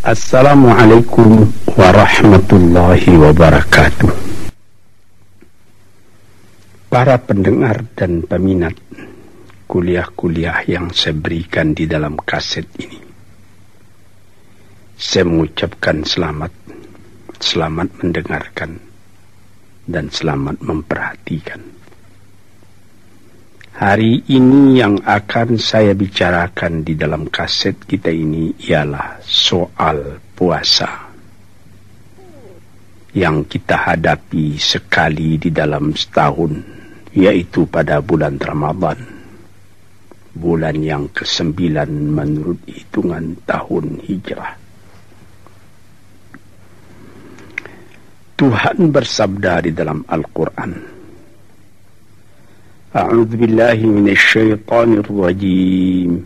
Assalamualaikum warahmatullahi wabarakatuh. Para pendengar dan peminat kuliah-kuliah yang saya berikan di dalam kaset ini, saya mengucapkan selamat mendengarkan dan selamat memperhatikan. Hari ini yang akan saya bicarakan di dalam kaset kita ini ialah soal puasa yang kita hadapi sekali di dalam setahun, yaitu pada bulan Ramadan, bulan yang ke-9 menurut hitungan tahun Hijrah. Tuhan bersabda di dalam Al-Quran, A'udzu billahi minasyaitonir rajim.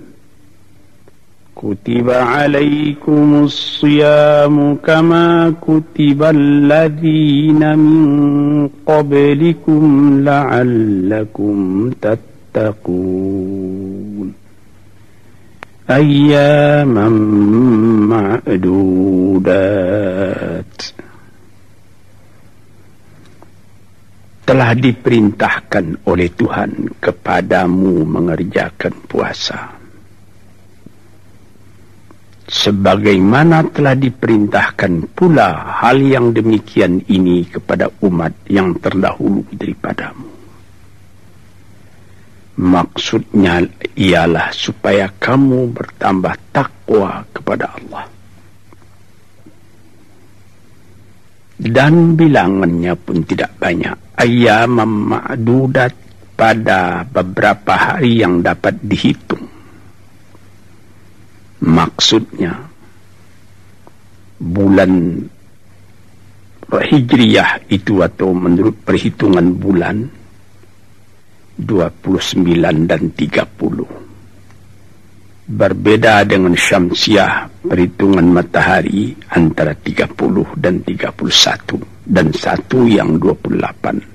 Kutiba 'alaikumus shiyamu kama kutibal ladzina min qablikum la'allakum tattaqun. Ayyaman ma'dudat. Telah diperintahkan oleh Tuhan kepadamu mengerjakan puasa, sebagaimana telah diperintahkan pula hal yang demikian ini kepada umat yang terdahulu daripadamu. Maksudnya ialah supaya kamu bertambah takwa kepada Allah. Dan bilangannya pun tidak banyak. Ayyamam ma'dudat, pada beberapa hari yang dapat dihitung. Maksudnya bulan Hijriyah itu atau menurut perhitungan bulan 29 dan 30. Berbeda dengan Syamsiah, perhitungan matahari antara 30 dan 31, dan satu yang 28.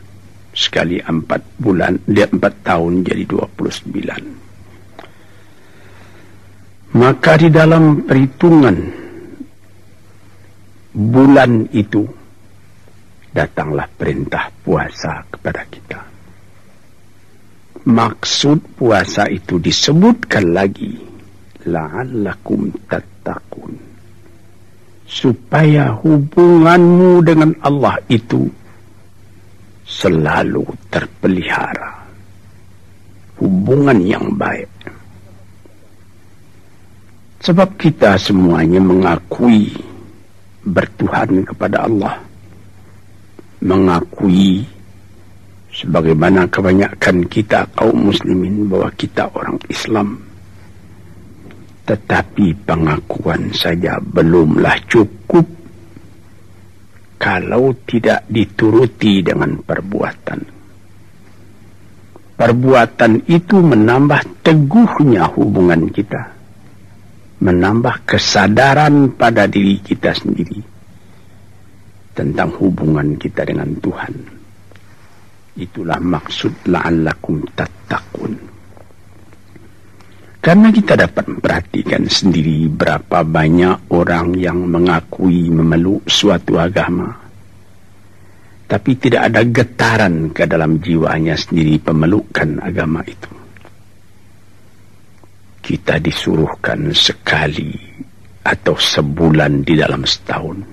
Sekali 4 bulan, 4 tahun jadi 29. Maka di dalam perhitungan bulan itu datanglah perintah puasa kepada kita. Maksud puasa itu disebutkan lagi, la'allakum tattaqun, supaya hubunganmu dengan Allah itu selalu terpelihara, hubungan yang baik. Sebab kita semuanya mengakui bertuhan kepada Allah, mengakui sebagaimana kebanyakan kita kaum muslimin bahwa kita orang Islam. Tetapi pengakuan saja belumlah cukup kalau tidak dituruti dengan perbuatan. Perbuatan itu menambah teguhnya hubungan kita, menambah kesadaran pada diri kita sendiri tentang hubungan kita dengan Tuhan. Itulah maksud la'allakum tattaqun. Karena kita dapat memperhatikan sendiri berapa banyak orang yang mengakui memeluk suatu agama, tapi tidak ada getaran ke dalam jiwanya sendiri pemelukan agama itu. Kita disuruhkan sekali atau sebulan di dalam setahun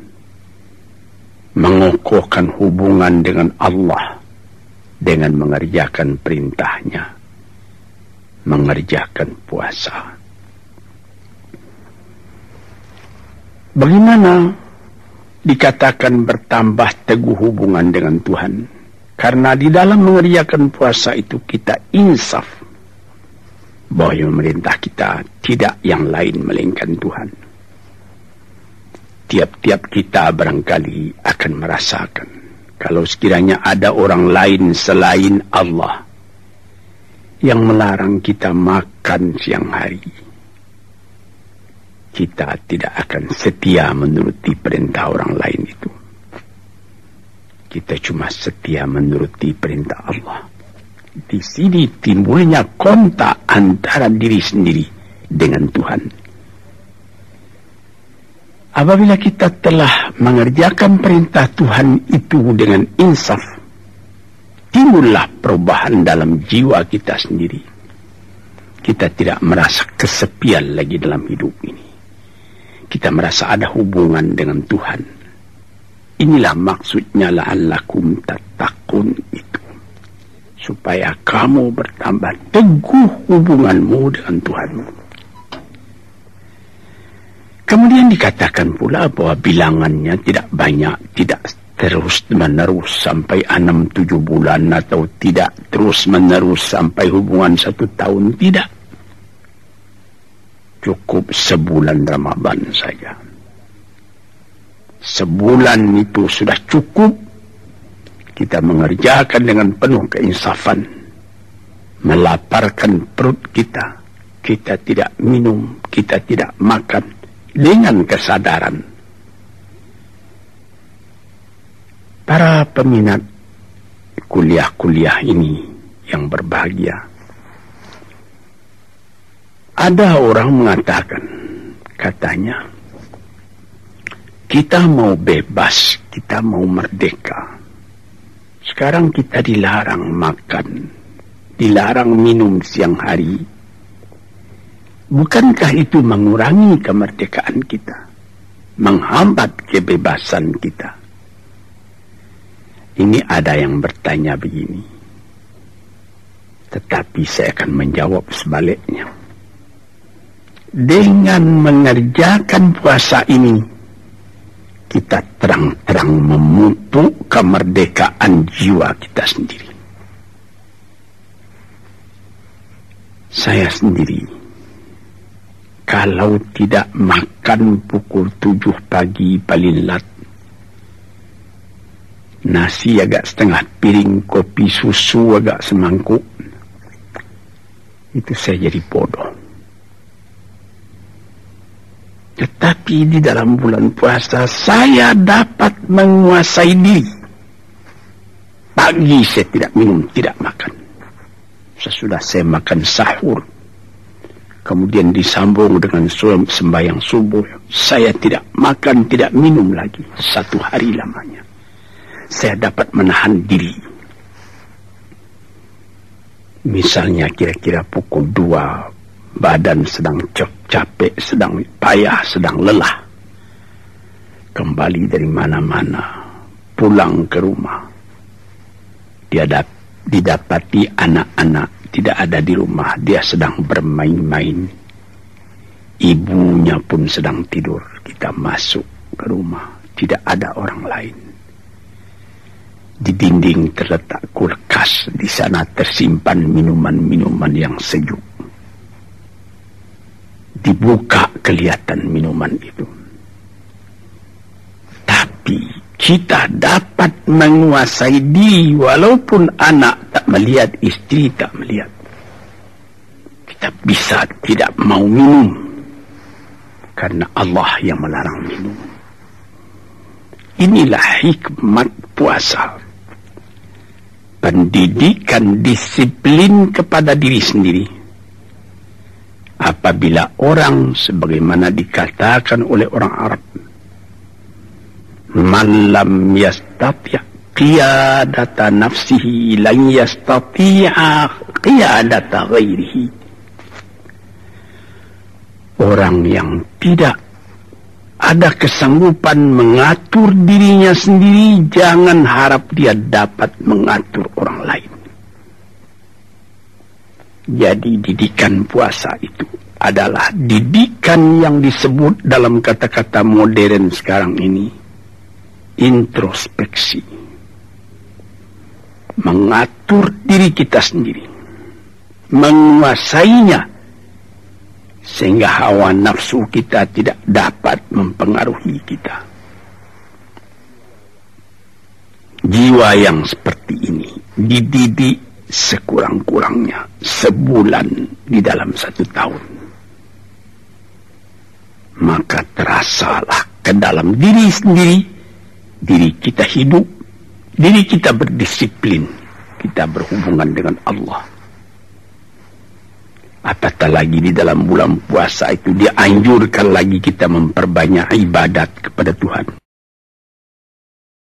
mengokohkan hubungan dengan Allah dengan mengerjakan perintahnya, mengerjakan puasa. Bagaimana dikatakan bertambah teguh hubungan dengan Tuhan? Karena di dalam mengerjakan puasa itu kita insaf bahwa yang memerintah kita tidak yang lain melainkan Tuhan. Tiap-tiap kita barangkali akan merasakan kalau sekiranya ada orang lain selain Allah yang melarang kita makan siang hari, kita tidak akan setia menuruti perintah orang lain itu. Kita cuma setia menuruti perintah Allah. Di sini timbulnya kontak antara diri sendiri dengan Tuhan. Apabila kita telah mengerjakan perintah Tuhan itu dengan insaf, timbullah perubahan dalam jiwa kita sendiri. Kita tidak merasa kesepian lagi dalam hidup ini. Kita merasa ada hubungan dengan Tuhan. Inilah maksudnya la'allakum tattaqun itu. Supaya kamu bertambah teguh hubunganmu dengan Tuhanmu. Kemudian dikatakan pula bahwa bilangannya tidak banyak, tidak terus menerus sampai 6-7 bulan, atau tidak terus menerus sampai hubungan 1 tahun, tidak. Cukup sebulan Ramadan saja. Sebulan itu sudah cukup. Kita mengerjakan dengan penuh keinsafan. Melaparkan perut kita. Kita tidak minum, kita tidak makan. Dengan kesadaran. Para peminat kuliah-kuliah ini yang berbahagia. Ada orang mengatakan, katanya, kita mau bebas, kita mau merdeka. Sekarang kita dilarang makan, dilarang minum siang hari. Bukankah itu mengurangi kemerdekaan kita? Menghambat kebebasan kita? Ini ada yang bertanya begini. Tetapi saya akan menjawab sebaliknya. Dengan mengerjakan puasa ini, kita terang-terang memupuk kemerdekaan jiwa kita sendiri. Saya sendiri, kalau tidak makan pukul 7 pagi paling lat, nasi agak setengah piring, kopi susu agak semangkuk, itu saya jadi bodoh. Tetapi di dalam bulan puasa saya dapat menguasai diri. Pagi saya tidak minum, tidak makan. Sesudah saya makan sahur, kemudian disambung dengan sembahyang subuh, saya tidak makan, tidak minum lagi 1 hari lamanya. Saya dapat menahan diri. Misalnya kira-kira pukul 2, badan sedang capek, sedang payah, sedang lelah. Kembali dari mana-mana, pulang ke rumah. Dia didapati anak-anak tidak ada di rumah, dia sedang bermain-main. Ibunya pun sedang tidur. Kita masuk ke rumah, tidak ada orang lain. Di dinding terletak kulkas, di sana tersimpan minuman-minuman yang sejuk. Dibuka kelihatan minuman itu. Tapi kita dapat menguasai diri walaupun anak tak melihat, istri tak melihat. Kita bisa tidak mau minum karena Allah yang melarang minum. Inilah hikmat puasa. Pendidikan disiplin kepada diri sendiri. Apabila orang sebagaimana dikatakan oleh orang Arab, man lam yastati' qiyadata nafsihi lan yastati'a qiyadata ghairihi. Orang yang tidak ada kesanggupan mengatur dirinya sendiri, jangan harap dia dapat mengatur orang lain. Jadi didikan puasa itu adalah didikan yang disebut dalam kata-kata modern sekarang ini introspeksi. Mengatur diri kita sendiri, menguasainya sehingga hawa nafsu kita tidak dapat mempengaruhi kita. Jiwa yang seperti ini dididik sekurang-kurangnya sebulan di dalam 1 tahun. maka terasalah ke dalam diri sendiri, diri kita hidup, diri kita berdisiplin, kita berhubungan dengan Allah. Apatah lagi di dalam bulan puasa itu dianjurkan lagi kita memperbanyak ibadat kepada Tuhan.